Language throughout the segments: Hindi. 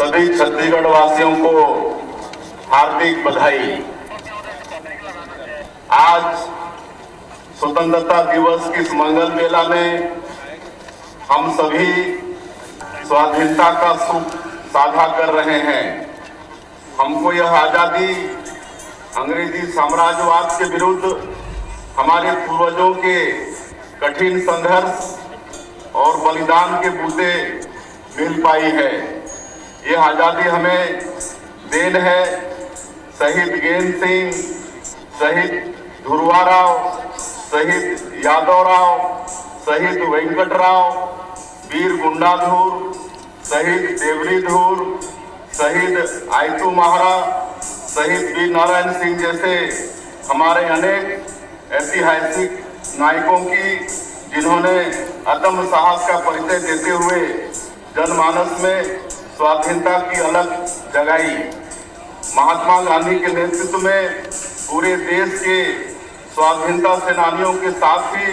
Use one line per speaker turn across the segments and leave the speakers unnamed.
सभी छत्तीसगढ़ वासियों को हार्दिक बधाई। आज स्वतंत्रता दिवस की इस मंगल बेला में हम सभी स्वाधीनता का सुख साझा कर रहे हैं। हमको यह आजादी अंग्रेजी साम्राज्यवाद के विरुद्ध हमारे पूर्वजों के कठिन संघर्ष और बलिदान के बूते मिल पाई है। यह आजादी हमें देन है शहीद गेंद सिंह, शहीद ध्रुवा राव, शहीद यादव राव, शहीद वेंकटराव, वीर गुंडाधुर, शहीद देवरीधुर, शहीद आयतू महारा, शहीद वीर नारायण सिंह जैसे हमारे अनेक ऐतिहासिक नायकों की, जिन्होंने अदम्य साहस का परिचय देते हुए जनमानस में स्वाधीनता की अलग जगाई। महात्मा गांधी के नेतृत्व में पूरे देश के स्वाधीनता सेनानियों के साथ ही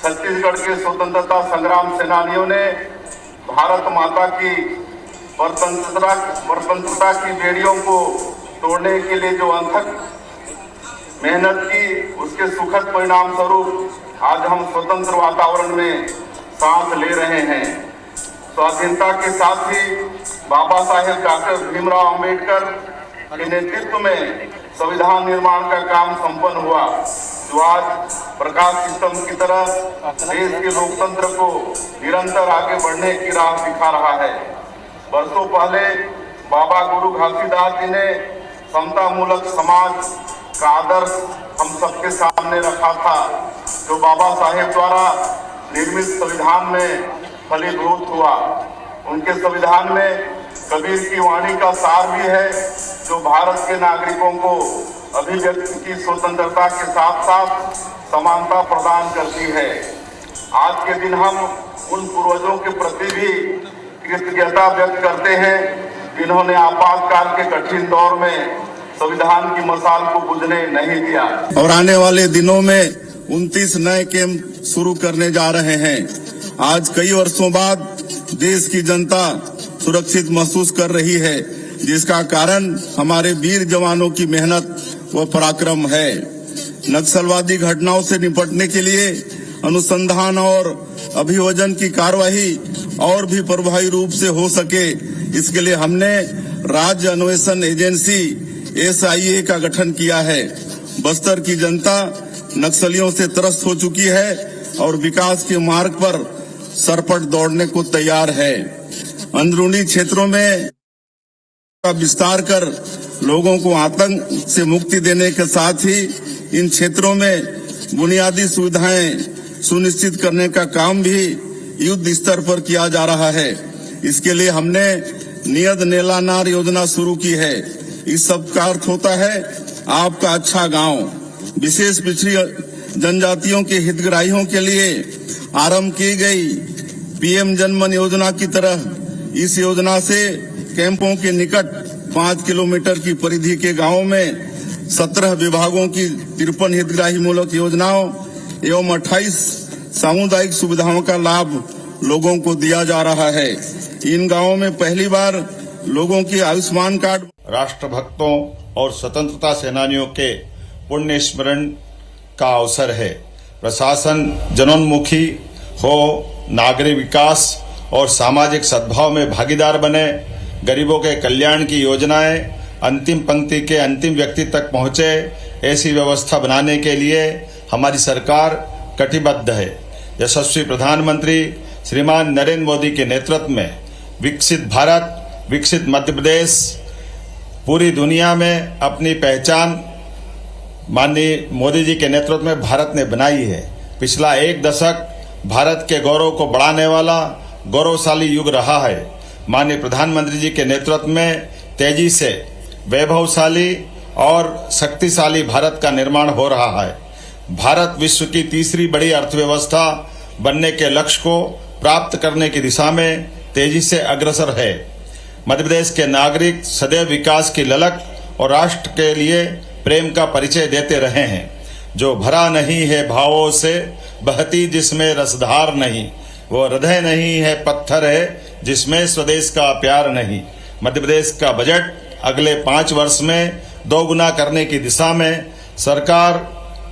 छत्तीसगढ़ के स्वतंत्रता संग्राम सेनानियों ने भारत माता की स्वतंत्रता की बेड़ियों को तोड़ने के लिए जो अथक मेहनत की, उसके सुखद परिणाम स्वरूप आज हम स्वतंत्र वातावरण में सांस ले रहे हैं। स्वाधीनता के साथ ही बाबा साहेब डॉक्टर भीमराव अंबेडकर के नेतृत्व में संविधान निर्माण का काम संपन्न हुआ, जो आज प्रकाश स्तंभ की तरह देश के लोकतंत्र को निरंतर आगे बढ़ने की राह दिखा रहा है। वर्षों पहले बाबा गुरु घासीदास जी ने समता मूलक समाज का आदर्श हम सबके सामने रखा था, जो बाबा साहेब द्वारा निर्मित संविधान में फलीभूत हुआ। उनके संविधान में कबीर की वाणी का सार भी है, जो भारत के नागरिकों को अभिव्यक्ति की स्वतंत्रता के साथ साथ समानता प्रदान करती है। आज के दिन हम उन पूर्वजों के प्रति भी कृतज्ञता व्यक्त करते हैं, जिन्होंने आपातकाल के कठिन दौर में संविधान की मसाल को बुझने नहीं दिया।
और आने वाले दिनों में 29 नए कैंप शुरू करने जा रहे हैं। आज कई वर्षों बाद देश की जनता सुरक्षित महसूस कर रही है, जिसका कारण हमारे वीर जवानों की मेहनत व पराक्रम है। नक्सलवादी घटनाओं से निपटने के लिए अनुसंधान और अभियोजन की कार्यवाही और भी प्रभावी रूप से हो सके, इसके लिए हमने राज्य अन्वेषण एजेंसी SIA का गठन किया है। बस्तर की जनता नक्सलियों से त्रस्त हो चुकी है और विकास के मार्ग पर सरपट दौड़ने को तैयार है। अंदरूनी क्षेत्रों में विस्तार कर लोगों को आतंक से मुक्ति देने के साथ ही इन क्षेत्रों में बुनियादी सुविधाएं सुनिश्चित करने का काम भी युद्ध स्तर पर किया जा रहा है। इसके लिए हमने नियत नेलानार योजना शुरू की है। इस सब का अर्थ होता है आपका अच्छा गांव। विशेष पिछड़ी जनजातियों के हितग्राहियों के लिए आरंभ की गई PM जनमन योजना की तरह इस योजना से कैंपों के निकट 5 किलोमीटर की परिधि के गांवों में 17 विभागों की 53 हितग्राही मूलक योजनाओं एवं 28 सामुदायिक सुविधाओं का लाभ लोगों को दिया जा रहा है। इन गांवों में पहली बार लोगों की आयुष्मान कार्ड।
राष्ट्रभक्तों और स्वतंत्रता सेनानियों के पुण्य स्मरण का अवसर है। प्रशासन जनोन्मुखी हो, नागरिक विकास और सामाजिक सद्भाव में भागीदार बने, गरीबों के कल्याण की योजनाएं अंतिम पंक्ति के अंतिम व्यक्ति तक पहुंचे, ऐसी व्यवस्था बनाने के लिए हमारी सरकार कटिबद्ध है। यशस्वी प्रधानमंत्री श्रीमान नरेंद्र मोदी के नेतृत्व में विकसित भारत, विकसित मध्य प्रदेश पूरी दुनिया में अपनी पहचान माननीय मोदी जी के नेतृत्व में भारत ने बनाई है। पिछला एक दशक भारत के गौरव को बढ़ाने वाला गौरवशाली युग रहा है। माननीय प्रधानमंत्री जी के नेतृत्व में तेजी से वैभवशाली और शक्तिशाली भारत का निर्माण हो रहा है। भारत विश्व की तीसरी बड़ी अर्थव्यवस्था बनने के लक्ष्य को प्राप्त करने की दिशा में तेजी से अग्रसर है। मध्य प्रदेश के नागरिक सदैव विकास की ललक और राष्ट्र के लिए प्रेम का परिचय देते रहे हैं। जो भरा नहीं है भावों से, बहती जिसमें रसधार नहीं, वो हृदय नहीं है पत्थर है जिसमें स्वदेश का प्यार नहीं। मध्य प्रदेश का बजट अगले 5 वर्ष में 2 गुना करने की दिशा में सरकार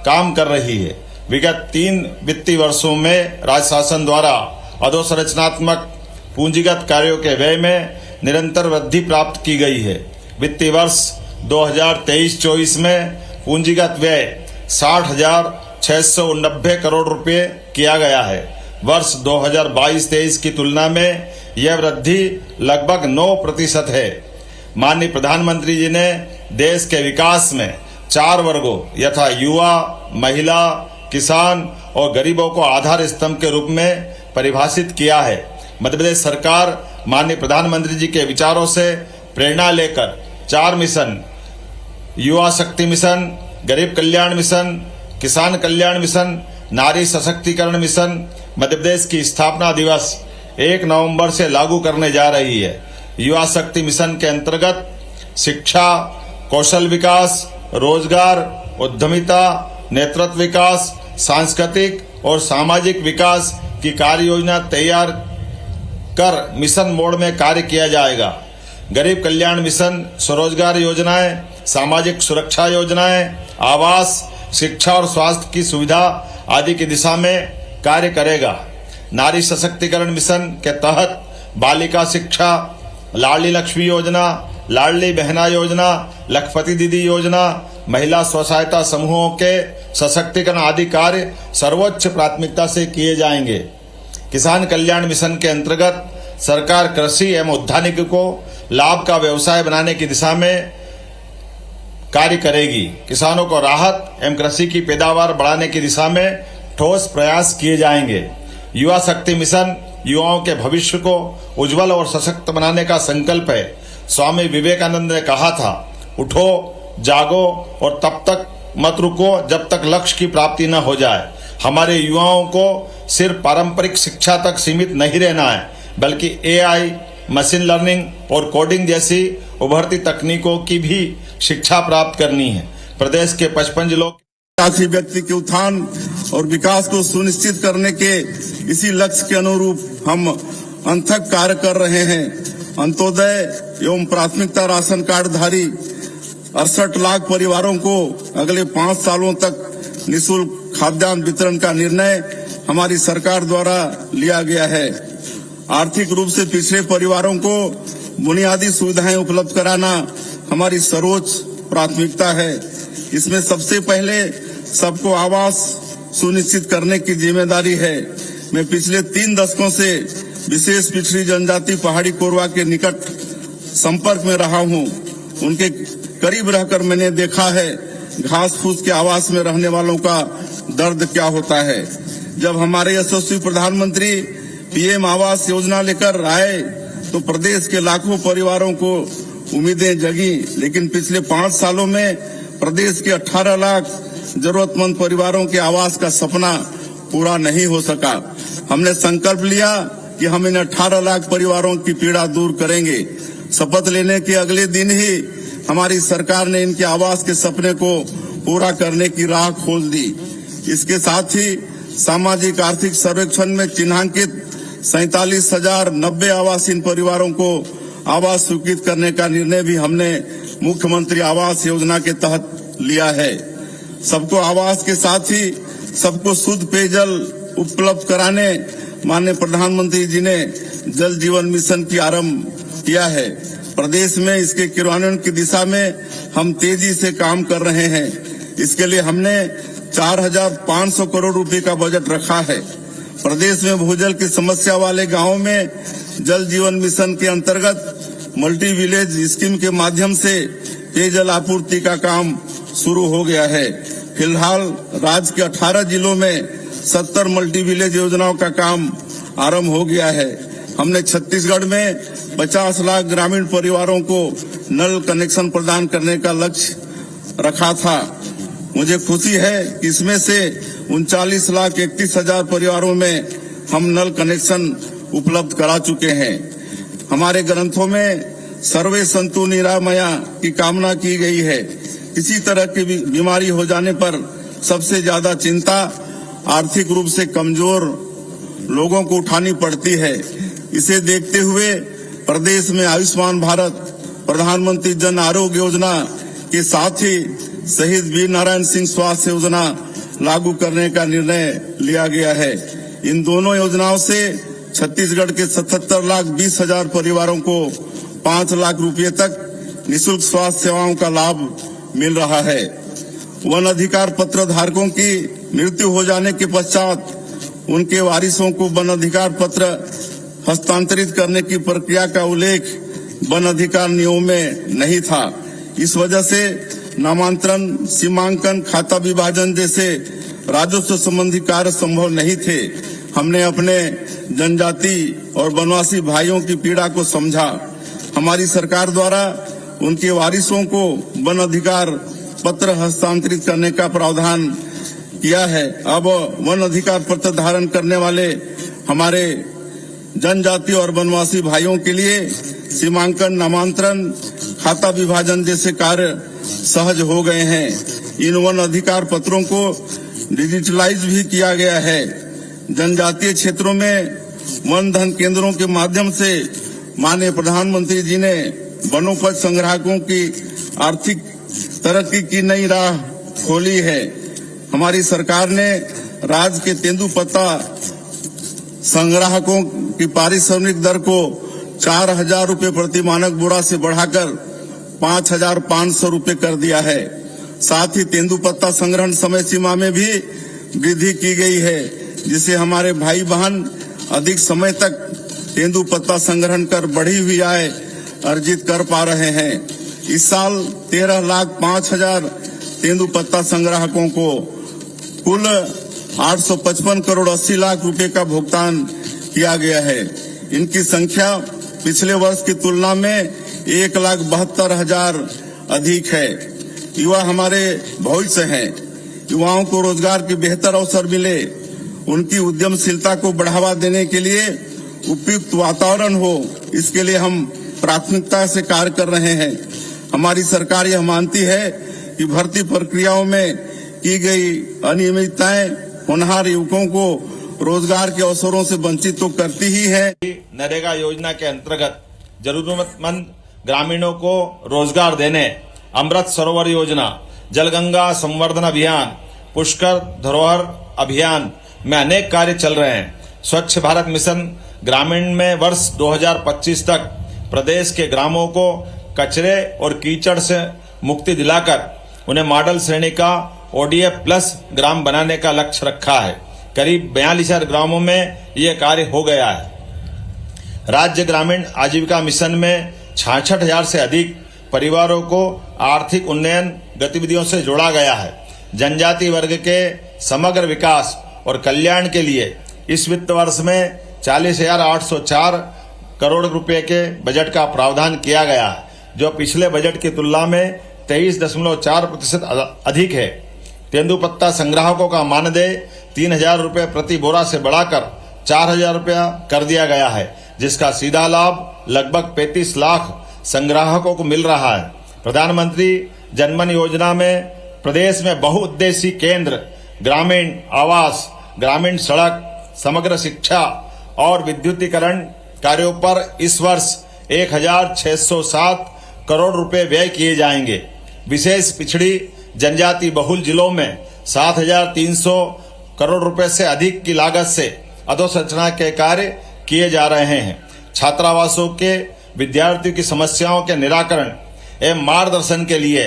काम कर रही है। विगत 3 वित्तीय वर्षों में राज्य शासन द्वारा अधोसंरचनात्मक पूंजीगत कार्यों के व्यय में निरंतर वृद्धि प्राप्त की गई है। वित्तीय वर्ष 2023-24 में पूंजीगत व्यय 60,690 करोड़ रुपए किया गया है। वर्ष 2022-23 की तुलना में यह वृद्धि लगभग 9% है। माननीय प्रधानमंत्री जी ने देश के विकास में 4 वर्गों यथा युवा, महिला, किसान और गरीबों को आधार स्तंभ के रूप में परिभाषित किया है। मध्य प्रदेश सरकार माननीय प्रधानमंत्री जी के विचारों से प्रेरणा लेकर 4 मिशन, युवा शक्ति मिशन, गरीब कल्याण मिशन, किसान कल्याण मिशन, नारी सशक्तिकरण मिशन मध्य प्रदेश की स्थापना दिवस 1 नवंबर से लागू करने जा रही है। युवा शक्ति मिशन के अंतर्गत शिक्षा, कौशल विकास, रोजगार, उद्यमिता, नेतृत्व विकास, सांस्कृतिक और सामाजिक विकास की कार्य योजना तैयार कर मिशन मोड में कार्य किया जाएगा। गरीब कल्याण मिशन स्वरोजगार योजनाएं, सामाजिक सुरक्षा योजनाएं, आवास, शिक्षा और स्वास्थ्य की सुविधा आदि की दिशा में कार्य करेगा। नारी सशक्तिकरण मिशन के तहत बालिका शिक्षा, लाडली लक्ष्मी योजना, लाडली बहना योजना, लखपति दीदी योजना, महिला स्व सहायता समूहों के सशक्तिकरण आदि कार्य सर्वोच्च प्राथमिकता से किए जाएंगे। किसान कल्याण मिशन के अंतर्गत सरकार कृषि एवं उद्यानिकी को लाभ का व्यवसाय बनाने की दिशा में कार्य करेगी। किसानों को राहत एवं कृषि की पैदावार बढ़ाने की दिशा में ठोस प्रयास किए जाएंगे। युवा शक्ति मिशन युवाओं के भविष्य को उज्जवल और सशक्त बनाने का संकल्प है। स्वामी विवेकानंद ने कहा था, उठो, जागो और तब तक मत रुको जब तक लक्ष्य की प्राप्ति न हो जाए। हमारे युवाओं को सिर्फ पारंपरिक शिक्षा तक सीमित नहीं रहना है, बल्कि AI, मशीन लर्निंग और कोडिंग जैसी उभरती तकनीकों की भी शिक्षा प्राप्त करनी है। प्रदेश के 55 जिलों
आदिवासी व्यक्ति के उत्थान और विकास को सुनिश्चित करने के इसी लक्ष्य के अनुरूप हम अथक कार्य कर रहे हैं। अंत्योदय एवं प्राथमिकता राशन कार्ड धारी 68 लाख परिवारों को अगले 5 सालों तक निःशुल्क खाद्यान्न वितरण का निर्णय हमारी सरकार द्वारा लिया गया है। आर्थिक रूप से पिछड़े परिवारों को बुनियादी सुविधाएं उपलब्ध कराना हमारी सर्वोच्च प्राथमिकता है। इसमें सबसे पहले सबको आवास सुनिश्चित करने की जिम्मेदारी है। मैं पिछले 3 दशकों से विशेष पिछड़ी जनजाति पहाड़ी कोरवा के निकट संपर्क में रहा हूं। उनके करीब रहकर मैंने देखा है घास फूस के आवास में रहने वालों का दर्द क्या होता है। जब हमारे यशस्वी प्रधानमंत्री PM आवास योजना लेकर आए तो प्रदेश के लाखों परिवारों को उम्मीदें जगी, लेकिन पिछले 5 सालों में प्रदेश के 18 लाख जरूरतमंद परिवारों के आवास का सपना पूरा नहीं हो सका। हमने संकल्प लिया कि हम इन 18 लाख परिवारों की पीड़ा दूर करेंगे। शपथ लेने के अगले दिन ही हमारी सरकार ने इनके आवास के सपने को पूरा करने की राह खोल दी। इसके साथ ही सामाजिक आर्थिक सर्वेक्षण में चिन्हांकित 47,090 आवासीन परिवारों को आवास स्वीकृत करने का निर्णय भी हमने मुख्यमंत्री आवास योजना के तहत लिया है। सबको आवास के साथ ही सबको शुद्ध पेयजल उपलब्ध कराने माननीय प्रधानमंत्री जी ने जल जीवन मिशन की आरंभ किया है। प्रदेश में इसके क्रियान्वयन की दिशा में हम तेजी से काम कर रहे हैं। इसके लिए हमने 4,500 करोड़ रुपए का बजट रखा है। प्रदेश में भूजल की समस्या वाले गांवों में जल जीवन मिशन के अंतर्गत मल्टी विलेज स्कीम के माध्यम से पेयजल आपूर्ति का काम शुरू हो गया है। फिलहाल राज्य के 18 जिलों में 70 मल्टी विलेज योजनाओं का काम आरंभ हो गया है। हमने छत्तीसगढ़ में 50 लाख ग्रामीण परिवारों को नल कनेक्शन प्रदान करने का लक्ष्य रखा था। मुझे खुशी है कि इसमें से 39,31,000 परिवारों में हम नल कनेक्शन उपलब्ध करा चुके हैं। हमारे ग्रंथों में सर्वे संतु निरामया की कामना की गई है। किसी तरह की बीमारी हो जाने पर सबसे ज्यादा चिंता आर्थिक रूप से कमजोर लोगों को उठानी पड़ती है। इसे देखते हुए प्रदेश में आयुष्मान भारत, प्रधानमंत्री जन आरोग्य योजना के साथ ही शहीद वीर नारायण सिंह स्वास्थ्य योजना लागू करने का निर्णय लिया गया है। इन दोनों योजनाओं से छत्तीसगढ़ के 77,20,000 परिवारों को 5 लाख रुपए तक निःशुल्क स्वास्थ्य सेवाओं का लाभ मिल रहा है। वन अधिकार पत्र धारकों की मृत्यु हो जाने के पश्चात उनके वारिसों को वन अधिकार पत्र हस्तांतरित करने की प्रक्रिया का उल्लेख वन अधिकार नियमों में नहीं था। इस वजह से नामांतरण, सीमांकन, खाता विभाजन जैसे राजस्व संबंधी कार्य संभव नहीं थे। हमने अपने जनजाति और वनवासी भाइयों की पीड़ा को समझा। हमारी सरकार द्वारा उनके वारिसों को वन अधिकार पत्र हस्तांतरित करने का प्रावधान किया है। अब वन अधिकार पत्र धारण करने वाले हमारे जनजाति और वनवासी भाइयों के लिए सीमांकन, नामांतरण, खाता विभाजन जैसे कार्य सहज हो गए हैं। इन वन अधिकार पत्रों को डिजिटलाइज भी किया गया है। जनजातीय क्षेत्रों में वन धन केंद्रों के माध्यम से माननीय प्रधानमंत्री जी ने वनोपज संग्राहकों की आर्थिक तरक्की की नई राह खोली है। हमारी सरकार ने राज्य के तेंदुपत्ता संग्राहकों की पारिश्रमिक दर को 4,000 रुपए प्रति मानक बोरा से बढ़ाकर 5,500 रुपए कर दिया है। साथ ही तेंदुपत्ता संग्रहण समय सीमा में भी वृद्धि की गई है, जिससे हमारे भाई बहन अधिक समय तक तेंदुपत्ता संग्रहण कर बढ़ी हुई आय अर्जित कर पा रहे हैं। इस साल 13,05,000 तेंदुपत्ता संग्राहकों को कुल 855 करोड़ 80 लाख रुपए का भुगतान किया गया है। इनकी संख्या पिछले वर्ष की तुलना में 1,72,000 अधिक है। युवा हमारे भविष्य हैं। युवाओं को रोजगार के बेहतर अवसर मिले, उनकी उद्यमशीलता को बढ़ावा देने के लिए उपयुक्त वातावरण हो, इसके लिए हम प्राथमिकता से कार्य कर रहे हैं। हमारी सरकार यह मानती है कि भर्ती प्रक्रियाओं में की गई अनियमितताएं होनहार युवकों को रोजगार के अवसरों से वंचित तो करती ही है।
नरेगा योजना के अंतर्गत जरूरतमंद ग्रामीणों को रोजगार देने अमृत सरोवर योजना, जलगंगा संवर्धन अभियान, पुष्कर धरोहर अभियान में अनेक कार्य चल रहे हैं। स्वच्छ भारत मिशन ग्रामीण में वर्ष 2025 तक प्रदेश के ग्रामों को कचरे और कीचड़ से मुक्ति दिलाकर उन्हें मॉडल श्रेणी का ODF प्लस ग्राम बनाने का लक्ष्य रखा है। करीब 42,000 ग्रामों में यह कार्य हो गया है। राज्य ग्रामीण आजीविका मिशन में 66,000 से अधिक परिवारों को आर्थिक उन्नयन गतिविधियों से जोड़ा गया है। जनजाति वर्ग के समग्र विकास और कल्याण के लिए इस वित्त वर्ष में 40,804 करोड़ रुपए के बजट का प्रावधान किया गया है, जो पिछले बजट की तुलना में 23.4% अधिक है। तेंदुपत्ता संग्राहकों का मानदेय 3,000 रुपए प्रति बोरा से बढ़ाकर 4,000 रुपया कर दिया गया है, जिसका सीधा लाभ लगभग 35 लाख संग्राहकों को मिल रहा है। प्रधानमंत्री जनधन योजना में प्रदेश में बहुउद्देशीय केंद्र, ग्रामीण आवास, ग्रामीण सड़क, समग्र शिक्षा और विद्युतीकरण कार्यों पर इस वर्ष 1,607 करोड़ रुपए व्यय किए जाएंगे। विशेष पिछड़ी जनजाति बहुल जिलों में 7,300 करोड़ रुपए से अधिक की लागत से अधोसंरचना के कार्य किए जा रहे हैं। छात्रावासों के विद्यार्थियों की समस्याओं के निराकरण एवं मार्गदर्शन के लिए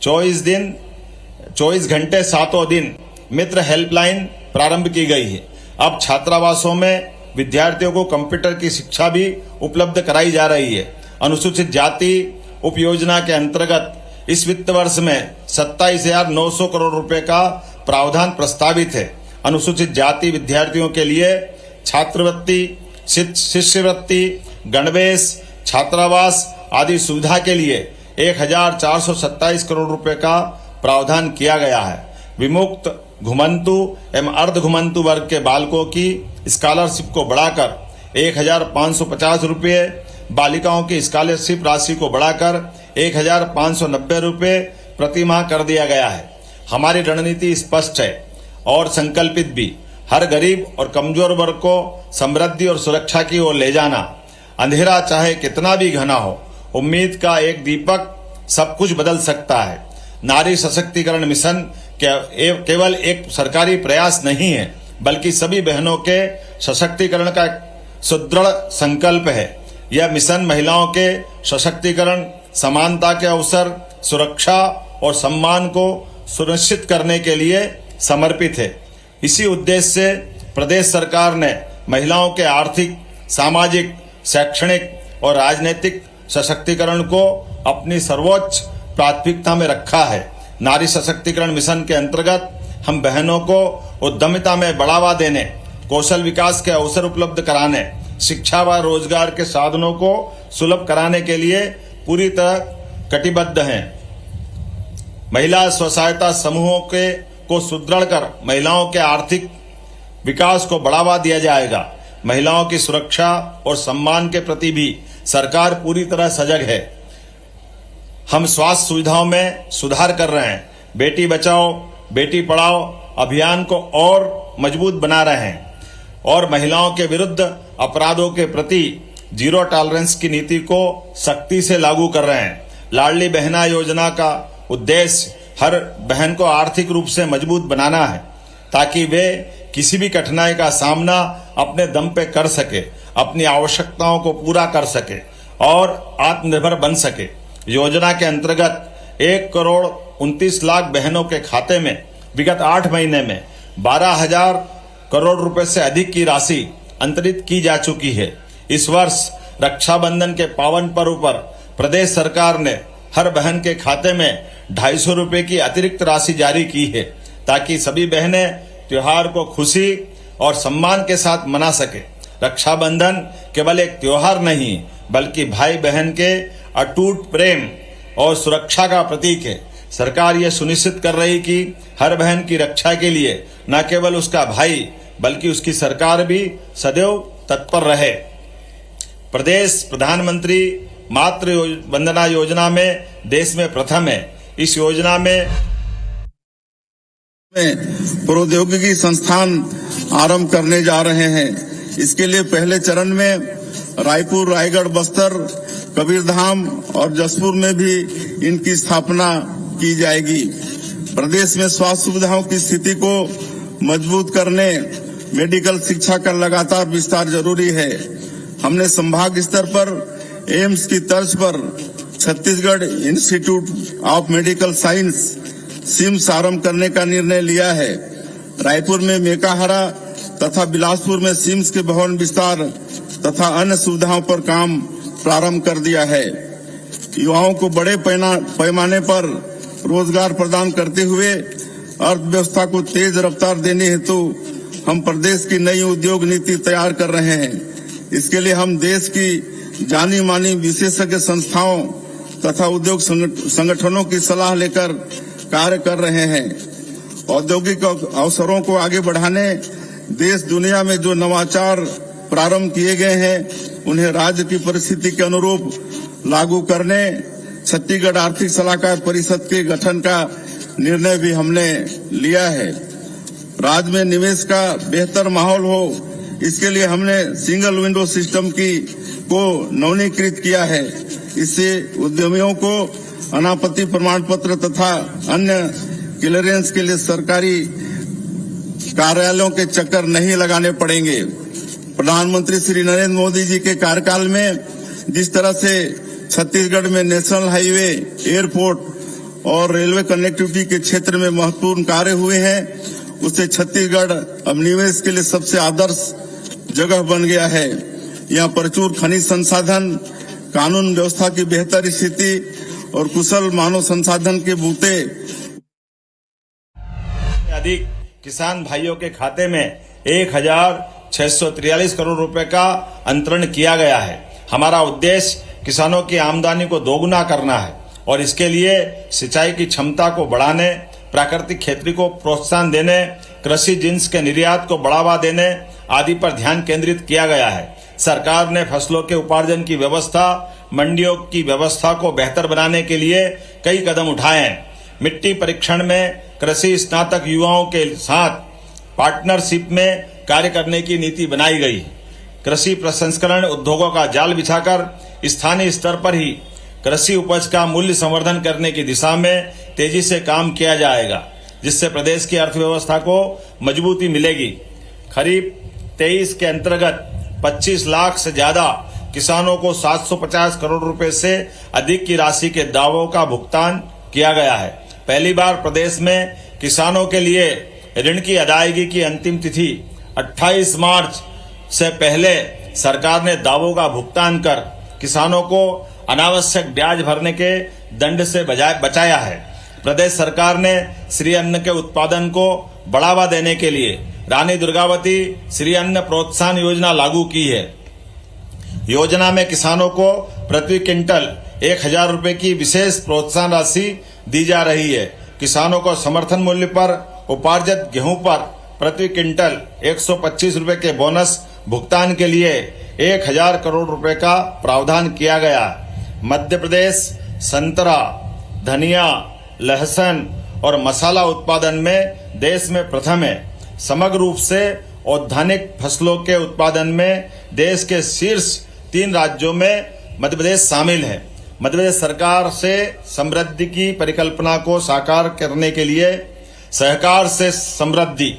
24 घंटे 7 दिन मित्र हेल्पलाइन प्रारंभ की गई है। अब छात्रावासों में विद्यार्थियों को कंप्यूटर की शिक्षा भी उपलब्ध कराई जा रही है। अनुसूचित जाति उपयोजना के अंतर्गत इस वित्त वर्ष में 27,900 करोड़ रुपए का प्रावधान प्रस्तावित है। अनुसूचित जाति विद्यार्थियों के लिए छात्रवृत्ति, शिष्यवृत्ति, गणवेश, छात्रावास आदि सुविधा के लिए 1,427 करोड़ रुपए का प्रावधान किया गया है। विमुक्त, घुमंतु एवं अर्ध घुमंतु वर्ग के बालकों की स्कॉलरशिप को बढ़ाकर 1,550 रुपये, बालिकाओं की स्कॉलरशिप राशि को बढ़ाकर 1,590 रुपये प्रति माह कर दिया गया है। हमारी रणनीति स्पष्ट है और संकल्पित भी। हर गरीब और कमजोर वर्ग को समृद्धि और सुरक्षा की ओर ले जाना। अंधेरा चाहे कितना भी घना हो, उम्मीद का एक दीपक सब कुछ बदल सकता है। नारी सशक्तिकरण मिशन केवल एक सरकारी प्रयास नहीं है, बल्कि सभी बहनों के सशक्तिकरण का सुदृढ़ संकल्प है। यह मिशन महिलाओं के सशक्तिकरण, समानता के अवसर, सुरक्षा और सम्मान को सुनिश्चित करने के लिए समर्पित है। इसी उद्देश्य से प्रदेश सरकार ने महिलाओं के आर्थिक, सामाजिक, शैक्षणिक और राजनीतिक सशक्तिकरण को अपनी सर्वोच्च प्राथमिकता में रखा है। नारी सशक्तिकरण मिशन के अंतर्गत हम बहनों को उद्यमिता में बढ़ावा देने, कौशल विकास के अवसर उपलब्ध कराने, शिक्षा व रोजगार के साधनों को सुलभ कराने के लिए पूरी तरह कटिबद्ध हैं। महिला स्वसहायता समूहों को सुदृढ़ कर महिलाओं के आर्थिक विकास को बढ़ावा दिया जाएगा। महिलाओं की सुरक्षा और सम्मान के प्रति भी सरकार पूरी तरह सजग है। हम स्वास्थ्य सुविधाओं में सुधार कर रहे हैं। बेटी बचाओ, बेटी पढ़ाओ अभियान को और मजबूत बना रहे हैं और महिलाओं के विरुद्ध अपराधों के प्रति जीरो टॉलरेंस की नीति को सख्ती से लागू कर रहे हैं। लाडली बहना योजना का उद्देश्य हर बहन को आर्थिक रूप से मजबूत बनाना है, ताकि वे किसी भी कठिनाई का सामना अपने दम पे कर सके, अपनी आवश्यकताओं को पूरा कर सके और आत्मनिर्भर बन सके। योजना के अंतर्गत 1,29,00,000 बहनों के खाते में विगत 8 महीने में 12,000 करोड़ रुपए से अधिक की राशि अंतरित की जा चुकी है। इस वर्ष रक्षाबंधन के पावन पर्व पर प्रदेश सरकार ने हर बहन के खाते में 250 रुपए की अतिरिक्त राशि जारी की है, ताकि सभी बहनें त्योहार को खुशी और सम्मान के साथ मना सके। रक्षाबंधन केवल एक त्योहार नहीं, बल्कि भाई बहन के अटूट प्रेम और सुरक्षा का प्रतीक है। सरकार यह सुनिश्चित कर रही कि हर बहन की रक्षा के लिए न केवल उसका भाई, बल्कि उसकी सरकार भी सदैव तत्पर रहे। प्रदेश प्रधानमंत्री मातृ वंदना योजना में देश में प्रथम है। इस योजना में
प्रौद्योगिकी संस्थान आरंभ करने जा रहे हैं। इसके लिए पहले चरण में रायपुर, रायगढ़, बस्तर, कबीरधाम और जसपुर में भी इनकी स्थापना की जाएगी। प्रदेश में स्वास्थ्य सुविधाओं की स्थिति को मजबूत करने मेडिकल शिक्षा का लगातार विस्तार जरूरी है। हमने संभाग स्तर पर एम्स की तर्ज पर Chhattisgarh institute of medical science CIMS आरंभ करने का निर्णय लिया है। रायपुर में मेकाहारा तथा बिलासपुर में सिम्स के भवन विस्तार तथा अन्य सुविधाओं पर काम प्रारंभ कर दिया है। युवाओं को बड़े पैमाने पर रोजगार प्रदान करते हुए अर्थव्यवस्था को तेज रफ्तार देने हेतु हम प्रदेश की नई उद्योग नीति तैयार कर रहे हैं। इसके लिए हम देश की जानी मानी विशेषज्ञ संस्थाओं तथा उद्योग संगठनों की सलाह लेकर कार्य कर रहे हैं। औद्योगिक अवसरों को आगे बढ़ाने देश दुनिया में जो नवाचार प्रारंभ किए गए हैं उन्हें राज्य की परिस्थिति के अनुरूप लागू करने छत्तीसगढ़ आर्थिक सलाहकार परिषद के गठन का निर्णय भी हमने लिया है। राज्य में निवेश का बेहतर माहौल हो, इसके लिए हमने सिंगल विंडो सिस्टम को नवीनीकृत किया है। इससे उद्यमियों को अनापत्ति प्रमाण पत्र तथा अन्य क्लियरेंस के लिए सरकारी कार्यालयों के चक्कर नहीं लगाने पड़ेंगे। प्रधानमंत्री श्री नरेंद्र मोदी जी के कार्यकाल में जिस तरह से छत्तीसगढ़ में नेशनल हाईवे, एयरपोर्ट और रेलवे कनेक्टिविटी के क्षेत्र में महत्वपूर्ण कार्य हुए हैं, उससे छत्तीसगढ़ अब निवेश के लिए सबसे आदर्श जगह बन गया है। यहाँ प्रचुर खनिज संसाधन, कानून व्यवस्था की बेहतर स्थिति और कुशल मानव संसाधन के बूते
अधिक किसान भाइयों के खाते में 1,643 करोड़ रुपए का अंतरण किया गया है। हमारा उद्देश्य किसानों की आमदनी को दोगुना करना है और इसके लिए सिंचाई की क्षमता को बढ़ाने, प्राकृतिक खेती को प्रोत्साहन देने, कृषि जिन्स के निर्यात को बढ़ावा देने आदि पर ध्यान केंद्रित किया गया है। सरकार ने फसलों के उपार्जन की व्यवस्था, मंडियों की व्यवस्था को बेहतर बनाने के लिए कई कदम उठाए हैं। मिट्टी परीक्षण में कृषि स्नातक युवाओं के साथ पार्टनरशिप में कार्य करने की नीति बनाई गई। कृषि प्रसंस्करण उद्योगों का जाल बिछाकर स्थानीय स्तर पर ही कृषि उपज का मूल्य संवर्धन करने की दिशा में तेजी से काम किया जाएगा, जिससे प्रदेश की अर्थव्यवस्था को मजबूती मिलेगी। खरीफ 23 के अंतर्गत 25 लाख से ज्यादा किसानों को 750 करोड़ रुपए से अधिक की राशि के दावों का भुगतान किया गया है। पहली बार प्रदेश में किसानों के लिए ऋण की अदायगी की अंतिम तिथि 28 मार्च से पहले सरकार ने दावों का भुगतान कर किसानों को अनावश्यक ब्याज भरने के दंड से बचाया है। प्रदेश सरकार ने श्री अन्न के उत्पादन को बढ़ावा देने के लिए रानी दुर्गावती श्री अन्न प्रोत्साहन योजना लागू की है। योजना में किसानों को प्रति क्विंटल 1000 रुपए की विशेष प्रोत्साहन राशि दी जा रही है। किसानों को समर्थन मूल्य पर उपार्जित गेहूं पर प्रति क्विंटल 125 रुपए के बोनस भुगतान के लिए 1000 करोड़ रुपए का प्रावधान किया गया। मध्य प्रदेश संतरा, धनिया, लहसुन और मसाला उत्पादन में देश में प्रथम है। समग्र रूप से औद्यानिक फसलों के उत्पादन में देश के शीर्ष 3 राज्यों में मध्य प्रदेश शामिल है। मध्य प्रदेश सरकार से समृद्धि की परिकल्पना को साकार करने के लिए सहकार से समृद्धि,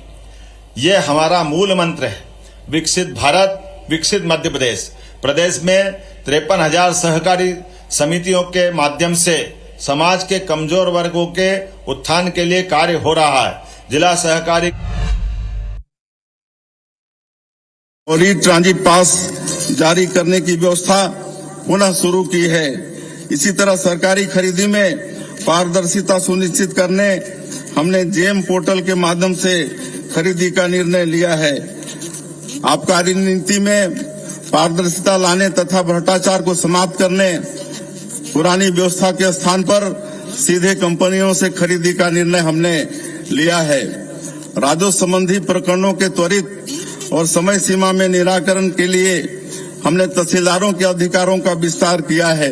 ये हमारा मूल मंत्र है। विकसित भारत, विकसित मध्य प्रदेश। प्रदेश में 53,000 सहकारी समितियों के माध्यम से समाज के कमजोर वर्गों के उत्थान के लिए कार्य हो रहा है। जिला सहकारी
और ई ट्रांजिट पास जारी करने की व्यवस्था पुनः शुरू की है। इसी तरह सरकारी खरीदी में पारदर्शिता सुनिश्चित करने हमने जेम पोर्टल के माध्यम से खरीदी का निर्णय लिया है। आबकारी नीति में पारदर्शिता लाने तथा भ्रष्टाचार को समाप्त करने, पुरानी व्यवस्था के स्थान पर सीधे कंपनियों से खरीदी का निर्णय हमने लिया है। राजस्व संबंधी प्रकरणों के त्वरित और समय सीमा में निराकरण के लिए हमने तहसीलदारों के अधिकारों का विस्तार किया है।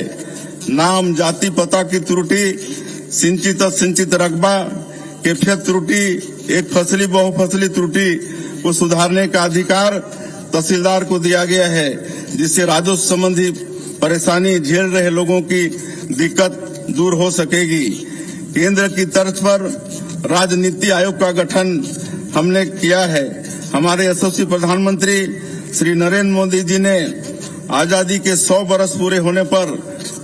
नाम, जाति, पता की त्रुटि, सिंचित असिंचित रकबा, कैफियत त्रुटि, एक फसली बहुफसली त्रुटि को सुधारने का अधिकार तहसीलदार को दिया गया है, जिससे राजस्व संबंधी परेशानी झेल रहे लोगों की दिक्कत दूर हो सकेगी। केंद्र की तर्ज पर राज्य नीति आयोग का गठन हमने किया है। हमारे यशस्वी प्रधानमंत्री श्री नरेंद्र मोदी जी ने आजादी के 100 वर्ष पूरे होने पर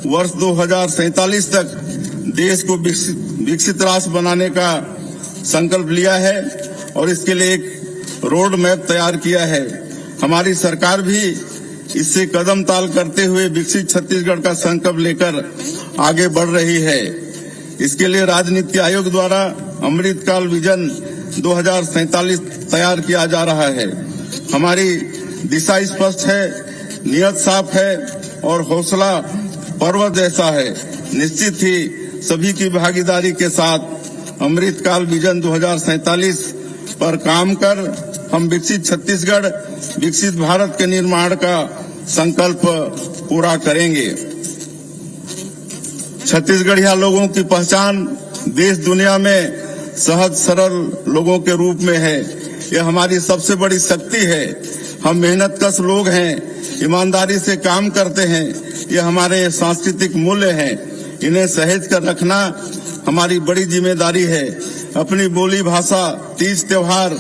वर्ष 2047 तक देश को विकसित राष्ट्र बनाने का संकल्प लिया है और इसके लिए एक रोड मैप तैयार किया है। हमारी सरकार भी इससे कदम ताल करते हुए विकसित छत्तीसगढ़ का संकल्प लेकर आगे बढ़ रही है। इसके लिए राजनीति आयोग द्वारा अमृतकाल विजन 2047 तैयार किया जा रहा है। हमारी दिशा स्पष्ट है, नियत साफ है और हौसला पर्वत जैसा है। निश्चित ही सभी की भागीदारी के साथ अमृतकाल विजन 2047 पर काम कर हम विकसित छत्तीसगढ़, विकसित भारत के निर्माण का संकल्प पूरा करेंगे। छत्तीसगढ़िया लोगों की पहचान देश दुनिया में सहज सरल लोगों के रूप में है। यह हमारी सबसे बड़ी शक्ति है। हम मेहनतकश लोग हैं, ईमानदारी से काम करते हैं। ये हमारे सांस्कृतिक मूल्य हैं। इन्हें सहेज कर रखना हमारी बड़ी जिम्मेदारी है। अपनी बोली भाषा, तीज त्योहार,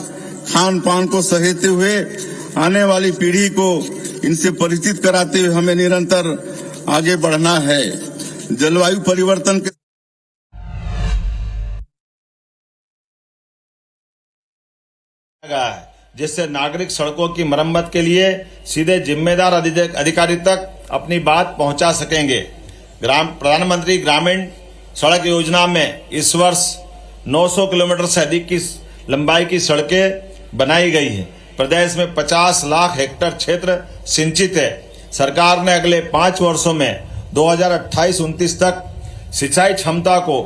खान पान को सहेजते हुए आने वाली पीढ़ी को इनसे परिचित कराते हुए हमें निरंतर आगे बढ़ना है। जलवायु परिवर्तन के
जिससे नागरिक सड़कों की मरम्मत के लिए सीधे जिम्मेदार अधिकारी तक अपनी बात पहुंचा सकेंगे। प्रधानमंत्री ग्रामीण सड़क योजना में इस वर्ष 900 किलोमीटर से अधिक की लंबाई की सड़कें बनाई गई हैं। प्रदेश में 50 लाख हेक्टेयर क्षेत्र सिंचित है। सरकार ने अगले 5 वर्षों में 2028-29 तक सिंचाई क्षमता को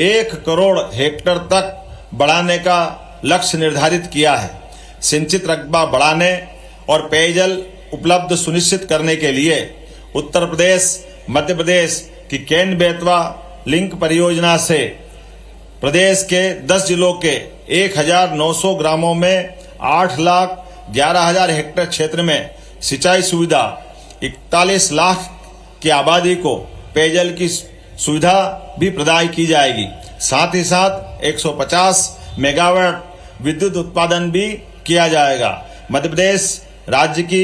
1 करोड़ हेक्टेयर तक बढ़ाने का लक्ष्य निर्धारित किया है। सिंचित रकबा बढ़ाने और पेयजल उपलब्ध सुनिश्चित करने के लिए उत्तर प्रदेश, मध्य प्रदेश की केन बेतवा लिंक परियोजना से प्रदेश के 10 जिलों के 1900 ग्रामों में 8,11,000 हेक्टेयर क्षेत्र में सिंचाई सुविधा, 41 लाख की आबादी को पेयजल की सुविधा भी प्रदान की जाएगी। साथ ही साथ 150 मेगावाट विद्युत उत्पादन भी किया जाएगा। मध्य प्रदेश राज्य की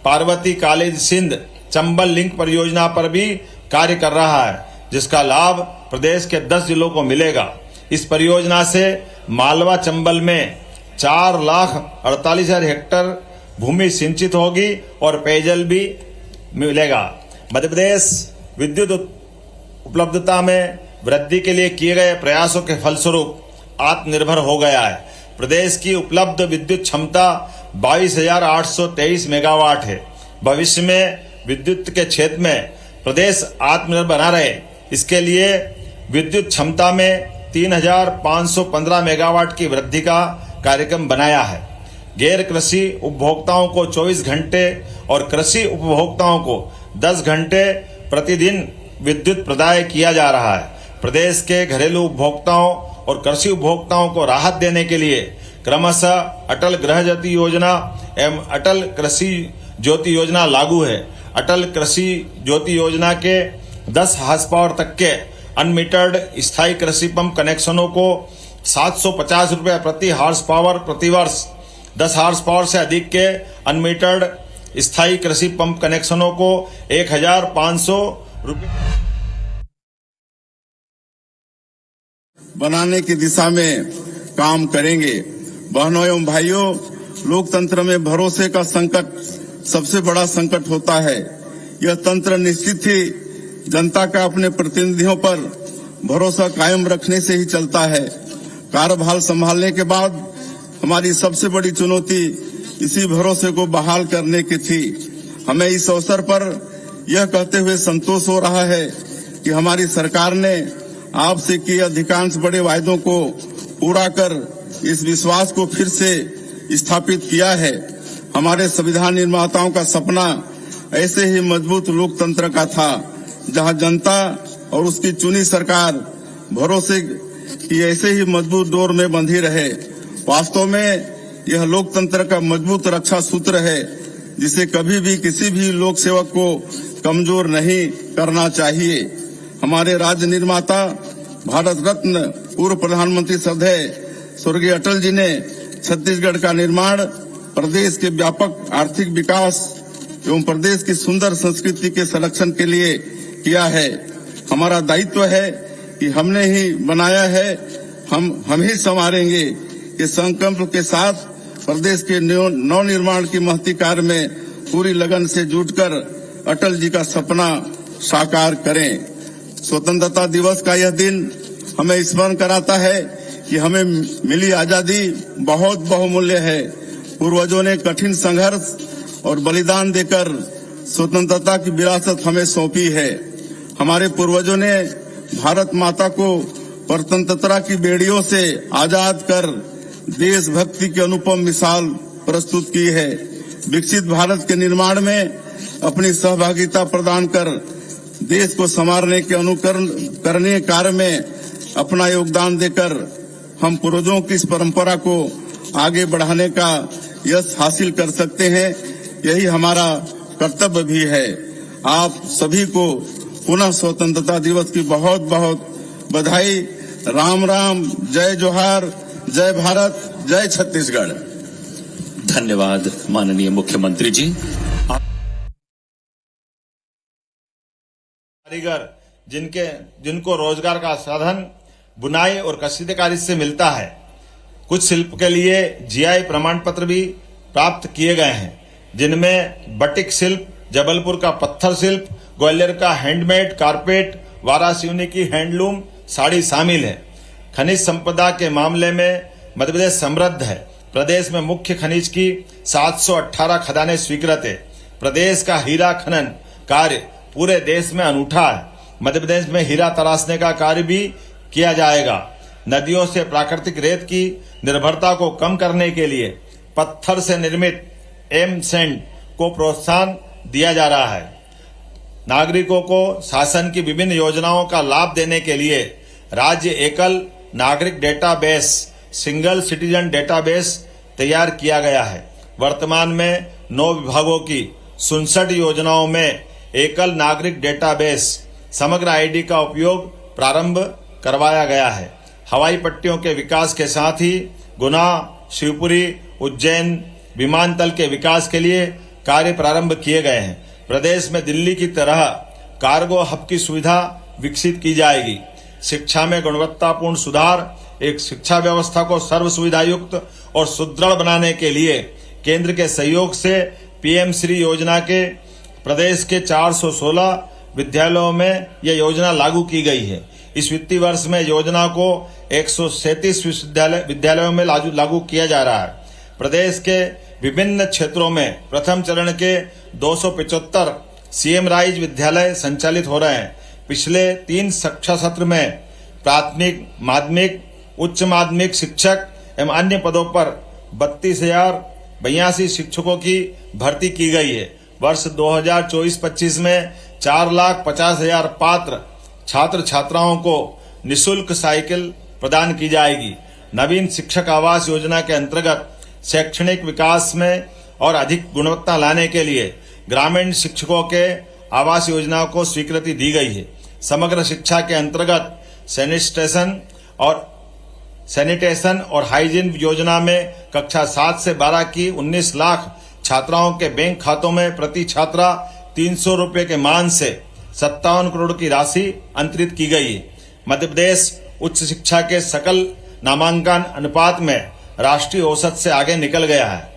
पार्वती कॉलेज सिंध चंबल लिंक परियोजना पर भी कार्य कर रहा है, जिसका लाभ प्रदेश के 10 जिलों को मिलेगा। इस परियोजना से मालवा चंबल में 4,48,000 हेक्टेयर भूमि सिंचित होगी और पेयजल भी मिलेगा। मध्य प्रदेश विद्युत उपलब्धता में वृद्धि के लिए किए गए प्रयासों के फलस्वरूप आत्मनिर्भर हो गया है। प्रदेश की उपलब्ध विद्युत क्षमता 22,823 मेगावाट है। भविष्य में विद्युत के क्षेत्र में प्रदेश आत्मनिर्भर बना रहे, इसके लिए विद्युत क्षमता में 3,515 मेगावाट की वृद्धि का कार्यक्रम बनाया है। गैर कृषि उपभोक्ताओं को 24 घंटे और कृषि उपभोक्ताओं को 10 घंटे प्रतिदिन विद्युत प्रदाय किया जा रहा है। प्रदेश के घरेलू उपभोक्ताओं और कृषि उपभोक्ताओं को राहत देने के लिए क्रमशः अटल गृह ज्योति योजना एवं अटल कृषि ज्योति योजना लागू है। अटल कृषि ज्योति योजना के 10 हार्स पावर तक के अनमीटर्ड स्थायी कृषि पंप कनेक्शनों को 750 रुपये प्रति हार्स पावर प्रतिवर्ष, 10 हार्स पावर से अधिक के अनमीटर्ड स्थायी कृषि पंप कनेक्शनों को 1,500 रुपये
बनाने की दिशा में काम करेंगे। बहनों एवं भाइयों, लोकतंत्र में भरोसे का संकट सबसे बड़ा संकट होता है। यह तंत्र निश्चित ही जनता का अपने प्रतिनिधियों पर भरोसा कायम रखने से ही चलता है। कार्यभार संभालने के बाद हमारी सबसे बड़ी चुनौती इसी भरोसे को बहाल करने की थी। हमें इस अवसर पर यह कहते हुए संतोष हो रहा है कि हमारी सरकार ने आपसे किए अधिकांश बड़े वायदों को पूरा कर इस विश्वास को फिर से स्थापित किया है। हमारे संविधान निर्माताओं का सपना ऐसे ही मजबूत लोकतंत्र का था, जहां जनता और उसकी चुनी सरकार भरोसे की ऐसे ही मजबूत डोर में बंधी रहे। वास्तव में यह लोकतंत्र का मजबूत रक्षा सूत्र है, जिसे कभी भी किसी भी लोक सेवक को कमजोर नहीं करना चाहिए। हमारे राज्य निर्माता भारत रत्न पूर्व प्रधानमंत्री श्रद्धेय स्वर्गीय अटल जी ने छत्तीसगढ़ का निर्माण प्रदेश के व्यापक आर्थिक विकास एवं प्रदेश की सुंदर संस्कृति के संरक्षण के लिए किया है। हमारा दायित्व है कि हमने ही बनाया है, हम ही संवारेंगे। इस संकल्प के साथ प्रदेश के नव निर्माण की महती कार्य में पूरी लगन से जुटकर अटल जी का सपना साकार करें। स्वतंत्रता दिवस का यह दिन हमें स्मरण कराता है कि हमें मिली आजादी बहुत बहुमूल्य है। पूर्वजों ने कठिन संघर्ष और बलिदान देकर स्वतंत्रता की विरासत हमें सौंपी है। हमारे पूर्वजों ने भारत माता को स्वतंत्रता की बेड़ियों से आजाद कर देशभक्ति की अनुपम मिसाल प्रस्तुत की है। विकसित भारत के निर्माण में अपनी सहभागिता प्रदान कर देश को संवारने के अनुकरण करने कार्य में अपना योगदान देकर हम पूर्वजों की इस परंपरा को आगे बढ़ाने का यश हासिल कर सकते हैं। यही हमारा कर्तव्य भी है। आप सभी को पुनः स्वतंत्रता दिवस की बहुत बहुत बधाई। राम राम, जय जोहार, जय भारत, जय छत्तीसगढ़।
धन्यवाद माननीय मुख्यमंत्री जी।
कारीगर जिनको रोजगार का साधन बुनाई और कशीदाकारी से मिलता है। कुछ शिल्प के लिए जीआई प्रमाण पत्र भी प्राप्त किए गए हैं, जिनमें बटिक शिल्प, जबलपुर का पत्थर शिल्प, ग्वालियर का हैंडमेड कारपेट, वाराणसी की हैंडलूम साड़ी शामिल है। खनिज संपदा के मामले में मध्य प्रदेश समृद्ध है। प्रदेश में मुख्य खनिज की 718 खदानें स्वीकृत है। प्रदेश का हीरा खनन कार्य पूरे देश में अनूठा है। मध्य प्रदेश में हीरा तराशने का कार्य भी किया जाएगा। नदियों से प्राकृतिक रेत की निर्भरता को कम करने के लिए पत्थर से निर्मित एम सैंड को प्रोत्साहन दिया जा रहा है। नागरिकों को शासन की विभिन्न योजनाओं का लाभ देने के लिए राज्य एकल नागरिक डेटाबेस, सिंगल सिटीजन डेटाबेस तैयार किया गया है। वर्तमान में 9 विभागों की 67 योजनाओं में एकल नागरिक डेटाबेस समग्र आईडी का उपयोग प्रारंभ करवाया गया है। हवाई पट्टियों के विकास के साथ ही गुना, शिवपुरी, उज्जैन विमानतल के विकास के लिए कार्य प्रारंभ किए गए हैं। प्रदेश में दिल्ली की तरह कार्गो हब की सुविधा विकसित की जाएगी। शिक्षा में गुणवत्तापूर्ण सुधार, एक शिक्षा व्यवस्था को सर्व सुविधा युक्त और सुदृढ़ बनाने के लिए केंद्र के सहयोग से पीएम श्री योजना के प्रदेश के 416 विद्यालयों में यह योजना लागू की गई है। इस वित्तीय वर्ष में योजना को 137 विद्यालयों में लागू किया जा रहा है। प्रदेश के विभिन्न क्षेत्रों में प्रथम चरण के 275 सीएम राइज विद्यालय संचालित हो रहे हैं। पिछले 3 शिक्षा सत्र में प्राथमिक, माध्यमिक, उच्च माध्यमिक शिक्षक एवं अन्य पदों पर 32,082 शिक्षकों की भर्ती की गई है। वर्ष 2024-25 में 4,50,000 पात्र छात्र छात्राओं को निःशुल्क साइकिल प्रदान की जाएगी। नवीन शिक्षक आवास योजना के अंतर्गत शैक्षणिक विकास में और अधिक गुणवत्ता लाने के लिए ग्रामीण शिक्षकों के आवास योजना को स्वीकृति दी गई है। समग्र शिक्षा के अंतर्गत सैनिटेशन और हाइजीन योजना में कक्षा 7 से 12 की 19 लाख छात्राओं के बैंक खातों में प्रति छात्रा 300 रुपये के मान से 57 करोड़ की राशि अंतरित की गई है। मध्य प्रदेश उच्च शिक्षा के सकल नामांकन अनुपात में राष्ट्रीय औसत से आगे निकल गया है।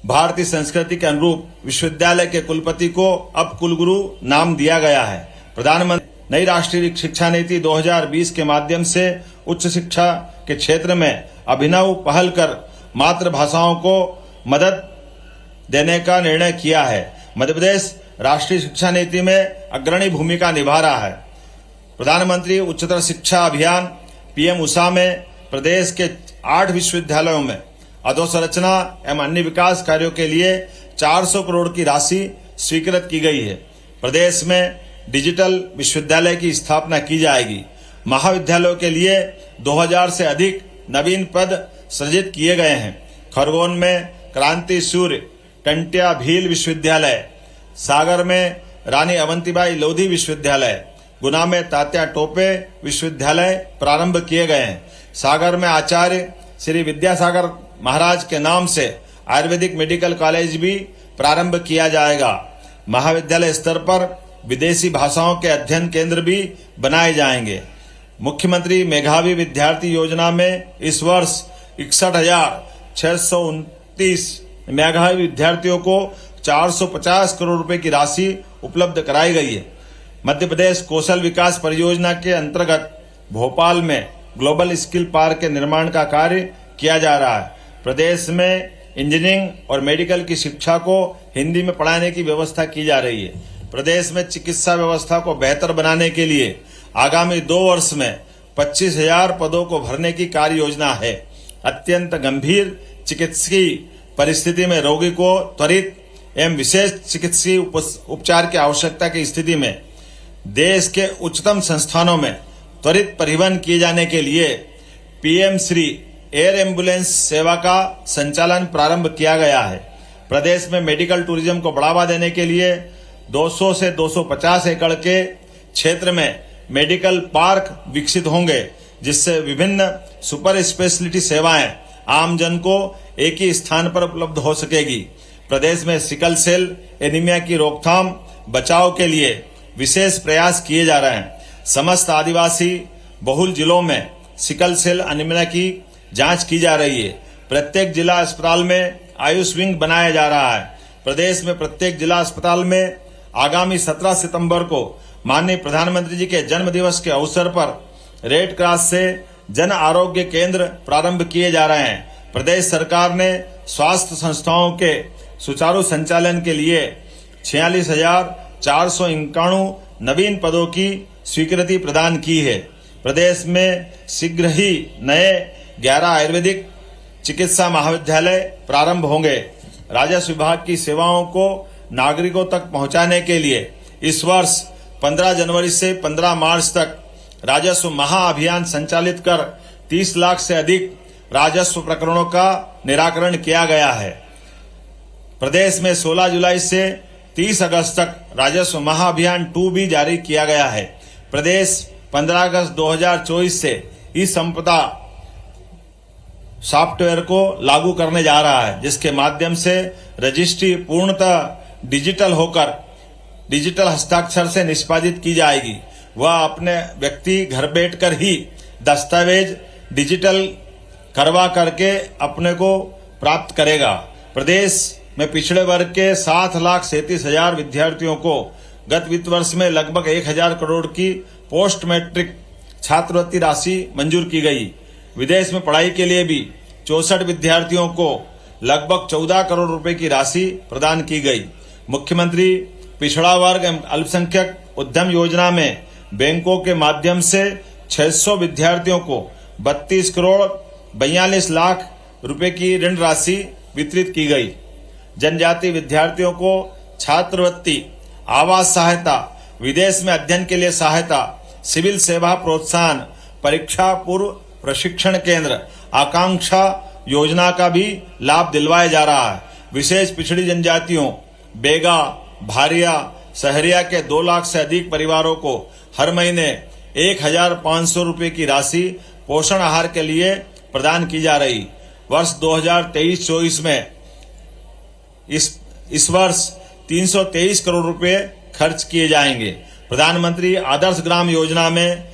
भारतीय संस्कृति के अनुरूप विश्वविद्यालय के कुलपति को अब कुलगुरु नाम दिया गया है। प्रधानमंत्री नई राष्ट्रीय शिक्षा नीति 2020 के माध्यम से उच्च शिक्षा के क्षेत्र में अभिनव पहल कर मातृभाषाओं को मदद देने का निर्णय किया है। मध्य प्रदेश राष्ट्रीय शिक्षा नीति में अग्रणी भूमिका निभा रहा है। प्रधानमंत्री उच्चतर शिक्षा अभियान पीएम उषा में प्रदेश के 8 विश्वविद्यालयों में अधोसंरचना एवं अन्य विकास कार्यों के लिए 400 करोड़ की राशि स्वीकृत की गई है। प्रदेश में डिजिटल विश्वविद्यालय की स्थापना की जाएगी। महाविद्यालयों के लिए 2000 से अधिक नवीन पद सृजित किए गए हैं। खरगोन में क्रांति सूर्य टंट्या भील विश्वविद्यालय, सागर में रानी अवंतीबाई लोधी विश्वविद्यालय, गुना में तात्या टोपे विश्वविद्यालय प्रारंभ किए गए हैं। सागर में आचार्य श्री विद्यासागर महाराज के नाम से आयुर्वेदिक मेडिकल कॉलेज भी प्रारंभ किया जाएगा। महाविद्यालय स्तर पर विदेशी भाषाओं के अध्ययन केंद्र भी बनाए जाएंगे। मुख्यमंत्री मेधावी विद्यार्थी योजना में इस वर्ष 61,629 मेधावी विद्यार्थियों को 450 करोड़ रुपए की राशि उपलब्ध कराई गई है। मध्य प्रदेश कौशल विकास परियोजना के अंतर्गत भोपाल में ग्लोबल स्किल पार्क के निर्माण का कार्य किया जा रहा है। प्रदेश में इंजीनियरिंग और मेडिकल की शिक्षा को हिंदी में पढ़ाने की व्यवस्था की जा रही है। प्रदेश में चिकित्सा व्यवस्था को बेहतर बनाने के लिए आगामी 2 वर्ष में 25,000 पदों को भरने की कार्य योजना है। अत्यंत गंभीर चिकित्सकीय परिस्थिति में रोगी को त्वरित एवं विशेष चिकित्सीय उपचार की आवश्यकता की स्थिति में देश के उच्चतम संस्थानों में त्वरित परिवहन किए जाने के लिए पीएम श्री एयर एम्बुलेंस सेवा का संचालन प्रारंभ किया गया है। प्रदेश में मेडिकल टूरिज्म को बढ़ावा देने के लिए 200 से 250 एकड़ के क्षेत्र में मेडिकल पार्क विकसित होंगे, जिससे विभिन्न सुपर स्पेशलिटी सेवाएं आम जन को एक ही स्थान पर उपलब्ध हो सकेगी। प्रदेश में सिकल सेल एनीमिया की रोकथाम बचाव के लिए विशेष प्रयास किए जा रहे हैं। समस्त आदिवासी बहुल जिलों में सिकल सेल एनीमिया की जांच की जा रही है। प्रत्येक जिला अस्पताल में आयुष विंग बनाया जा रहा है। प्रदेश में प्रत्येक जिला अस्पताल में आगामी 17 सितंबर को माननीय प्रधानमंत्री जी के जन्म दिवस के अवसर पर रेड क्रॉस से जन आरोग्य केंद्र प्रारंभ किए जा रहे हैं। प्रदेश सरकार ने स्वास्थ्य संस्थाओं के सुचारू संचालन के लिए 46,491 नवीन पदों की स्वीकृति प्रदान की है। प्रदेश में शीघ्र ही नए 11 आयुर्वेदिक चिकित्सा महाविद्यालय प्रारंभ होंगे। राजस्व विभाग की सेवाओं को नागरिकों तक पहुंचाने के लिए इस वर्ष 15 जनवरी से 15 मार्च तक राजस्व महाअभियान संचालित कर 30 लाख से अधिक राजस्व प्रकरणों का निराकरण किया गया है। प्रदेश में 16 जुलाई से 30 अगस्त तक राजस्व महाअभियान 2 भी जारी किया गया है। प्रदेश 15 अगस्त 2024 से ई संपदा सॉफ्टवेयर को लागू करने जा रहा है, जिसके माध्यम से रजिस्ट्री पूर्णतः डिजिटल होकर डिजिटल हस्ताक्षर से निष्पादित की जाएगी। वह अपने व्यक्ति घर बैठकर ही दस्तावेज डिजिटल करवा करके अपने को प्राप्त करेगा। प्रदेश में पिछड़े वर्ग के 7,37,000 विद्यार्थियों को गत वित्त वर्ष में लगभग 1,000 करोड़ की पोस्ट मैट्रिक छात्रवृत्ति राशि मंजूर की गई। विदेश में पढ़ाई के लिए भी 64 विद्यार्थियों को लगभग 14 करोड़ रुपए की राशि प्रदान की गई। मुख्यमंत्री पिछड़ा वर्ग एवं अल्पसंख्यक उद्यम योजना में बैंकों के माध्यम से 600 विद्यार्थियों को 32 करोड़ 42 लाख रुपए की ऋण राशि वितरित की गई। जनजाति विद्यार्थियों को छात्रवृत्ति, आवास सहायता, विदेश में अध्ययन के लिए सहायता, सिविल सेवा प्रोत्साहन, परीक्षा पूर्व प्रशिक्षण केंद्र, आकांक्षा योजना का भी लाभ दिलवाया जा रहा है। विशेष पिछड़ी जनजातियों बेगा, भारिया, सहरिया के 2 लाख से अधिक परिवारों को हर महीने 1,500 रुपए की राशि पोषण आहार के लिए प्रदान की जा रही। वर्ष 2023-24 में इस वर्ष 323 करोड़ रुपए खर्च किए जाएंगे। प्रधानमंत्री आदर्श ग्राम योजना में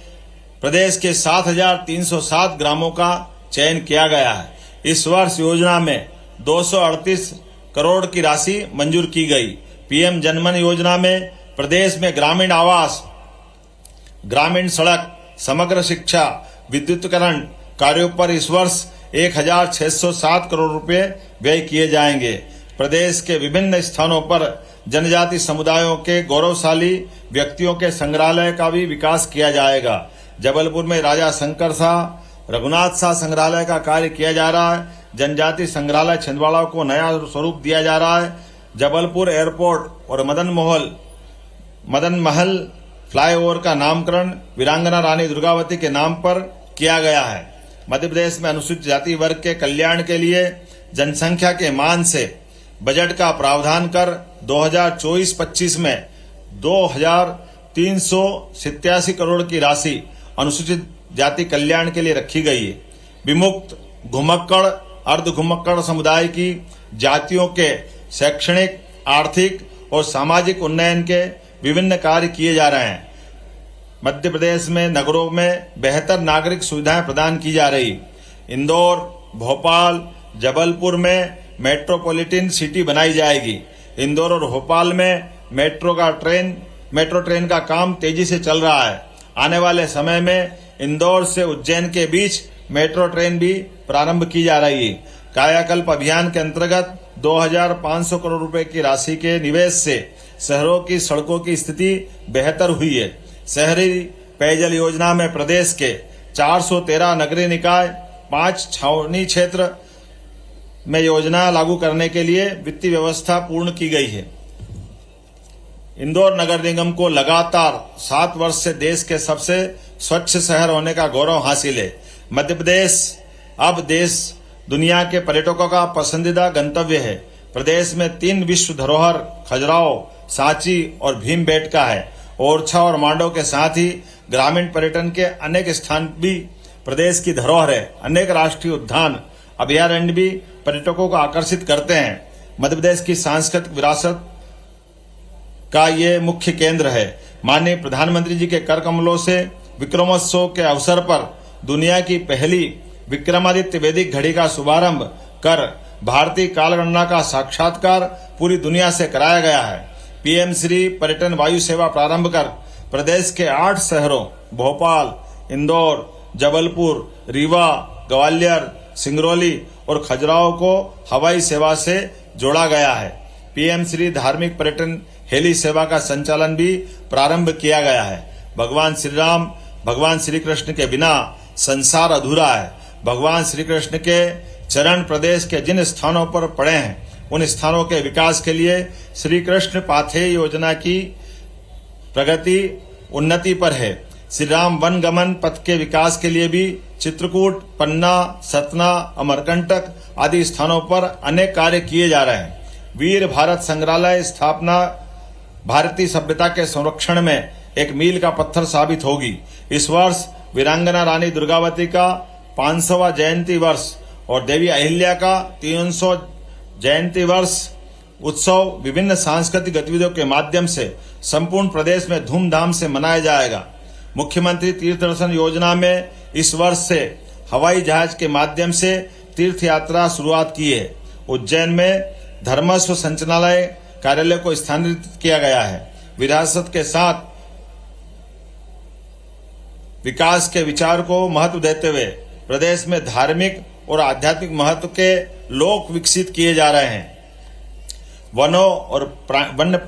प्रदेश के 7,307 ग्रामों का चयन किया गया है। इस वर्ष योजना में 238 करोड़ की राशि मंजूर की गई। पीएम जनमन योजना में प्रदेश में ग्रामीण आवास, ग्रामीण सड़क, समग्र शिक्षा, विद्युतीकरण कार्यों पर इस वर्ष 1,607 करोड़ रुपए व्यय किए जाएंगे। प्रदेश के विभिन्न स्थानों पर जनजाति समुदायों के गौरवशाली व्यक्तियों के संग्रहालय का भी विकास किया जाएगा। जबलपुर में राजा शंकर शाह, रघुनाथ शाह संग्रहालय का कार्य किया जा रहा है। जनजाति संग्रहालय छिंदवाड़ा को नया स्वरूप दिया जा रहा है। जबलपुर एयरपोर्ट और मदन महल फ्लाईओवर का नामकरण वीरांगना रानी दुर्गावती के नाम पर किया गया है। मध्य प्रदेश में अनुसूचित जाति वर्ग के कल्याण के लिए जनसंख्या के मान से बजट का प्रावधान कर 2024-25 में 2,387 करोड़ की राशि अनुसूचित जाति कल्याण के लिए रखी गई है। विमुक्त, घुमक्कड़, अर्ध घुमक्कड़ समुदाय की जातियों के शैक्षणिक, आर्थिक और सामाजिक उन्नयन के विभिन्न कार्य किए जा रहे हैं। मध्य प्रदेश में नगरों में बेहतर नागरिक सुविधाएं प्रदान की जा रही। इंदौर, भोपाल, जबलपुर में मेट्रोपॉलिटन सिटी बनाई जाएगी। इंदौर और भोपाल में मेट्रो ट्रेन का काम तेजी से चल रहा है। आने वाले समय में इंदौर से उज्जैन के बीच मेट्रो ट्रेन भी प्रारंभ की जा रही है। कायाकल्प अभियान के अंतर्गत 2,500 करोड़ रुपए की राशि के निवेश से शहरों की सड़कों की स्थिति बेहतर हुई है। शहरी पेयजल योजना में प्रदेश के 413 नगरीय निकाय, 5 छावनी क्षेत्र में योजना लागू करने के लिए वित्तीय व्यवस्था पूर्ण की गई है। इंदौर नगर निगम को लगातार 7 वर्ष से देश के सबसे स्वच्छ शहर होने का गौरव हासिल है। मध्य प्रदेश अब देश दुनिया के पर्यटकों का पसंदीदा गंतव्य है। प्रदेश में 3 विश्व धरोहर खजुराहो, सांची और भीमबेटका है। ओरछा और मांडव के साथ ही ग्रामीण पर्यटन के अनेक स्थान भी प्रदेश की धरोहर है। अनेक राष्ट्रीय उद्यान, अभयारण्य भी पर्यटकों को आकर्षित करते हैं। मध्य प्रदेश की सांस्कृतिक विरासत का ये मुख्य केंद्र है। माननीय प्रधानमंत्री जी के कर कमलों से विक्रमोत्सव के अवसर पर दुनिया की पहली विक्रमादित्य वैदिक घड़ी का शुभारंभ कर भारतीय कालगणना का साक्षात्कार पूरी दुनिया से कराया गया है। पीएम श्री पर्यटन वायु सेवा प्रारंभ कर प्रदेश के 8 शहरों भोपाल, इंदौर, जबलपुर, रीवा, ग्वालियर, सिंगरौली और खजुराहो को हवाई सेवा से जोड़ा गया है। पीएम श्री धार्मिक पर्यटन हेली सेवा का संचालन भी प्रारंभ किया गया है। भगवान श्री राम, भगवान श्री कृष्ण के बिना संसार अधूरा है। भगवान श्री कृष्ण के चरण प्रदेश के जिन स्थानों पर पड़े हैं उन स्थानों के विकास के लिए श्री कृष्ण पाथेय योजना की प्रगति उन्नति पर है। श्री राम वन गमन पथ के विकास के लिए भी चित्रकूट, पन्ना, सतना, अमरकंटक आदि स्थानों पर अनेक कार्य किए जा रहे हैं। वीर भारत संग्रहालय स्थापना भारतीय सभ्यता के संरक्षण में एक मील का पत्थर साबित होगी। इस वर्ष वीरांगना रानी दुर्गावती का 500वां जयंती वर्ष और देवी अहिल्या का 300 जयंती वर्ष उत्सव विभिन्न सांस्कृतिक गतिविधियों के माध्यम से संपूर्ण प्रदेश में धूमधाम से मनाया जाएगा। मुख्यमंत्री तीर्थ दर्शन योजना में इस वर्ष से हवाई जहाज के माध्यम से तीर्थ यात्रा शुरुआत की है। उज्जैन में धर्मस्व संचालनालय कार्यालय को स्थानांतरित किया गया है। विरासत के साथ विकास के विचार को महत्व देते हुए प्रदेश में धार्मिक और आध्यात्मिक महत्व के लोक विकसित किए जा रहे हैं। वनों और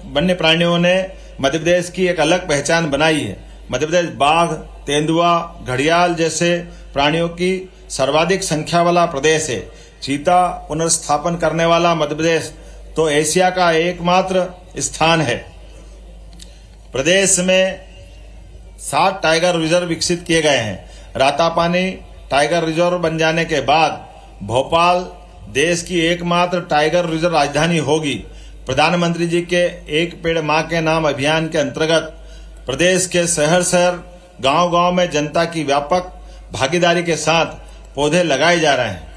वन्य प्राणियों ने मध्य प्रदेश की एक अलग पहचान बनाई है। मध्य प्रदेश बाघ, तेंदुआ, घड़ियाल जैसे प्राणियों की सर्वाधिक संख्या वाला प्रदेश है। चीता पुनर्स्थापन करने वाला मध्य प्रदेश तो एशिया का एकमात्र स्थान है। प्रदेश में 7 टाइगर रिजर्व विकसित किए गए हैं। रातापानी टाइगर रिजर्व बन जाने के बाद भोपाल देश की एकमात्र टाइगर रिजर्व राजधानी होगी। प्रधानमंत्री जी के एक पेड़ मां के नाम अभियान के अंतर्गत प्रदेश के शहर शहर गांव-गांव में जनता की व्यापक भागीदारी के साथ पौधे लगाए जा रहे हैं।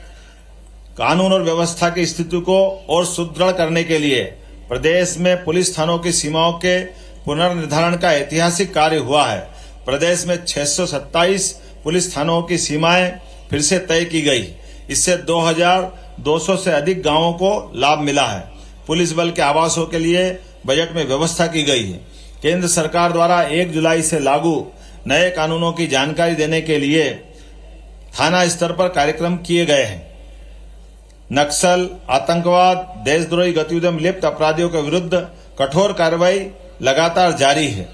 कानून और व्यवस्था की स्थिति को और सुदृढ़ करने के लिए प्रदेश में पुलिस थानों की सीमाओं के पुनर्निर्धारण का ऐतिहासिक कार्य हुआ है। प्रदेश में 627 पुलिस थानों की सीमाएं फिर से तय की गई। इससे 2200 से अधिक गांवों को लाभ मिला है। पुलिस बल के आवासों के लिए बजट में व्यवस्था की गई है। केंद्र सरकार द्वारा 1 जुलाई से लागू नए कानूनों की जानकारी देने के लिए थाना स्तर पर कार्यक्रम किए गए हैं। नक्सल, आतंकवाद, देशद्रोही गतिविधियों में लिप्त अपराधियों के विरुद्ध कठोर कार्रवाई लगातार जारी है।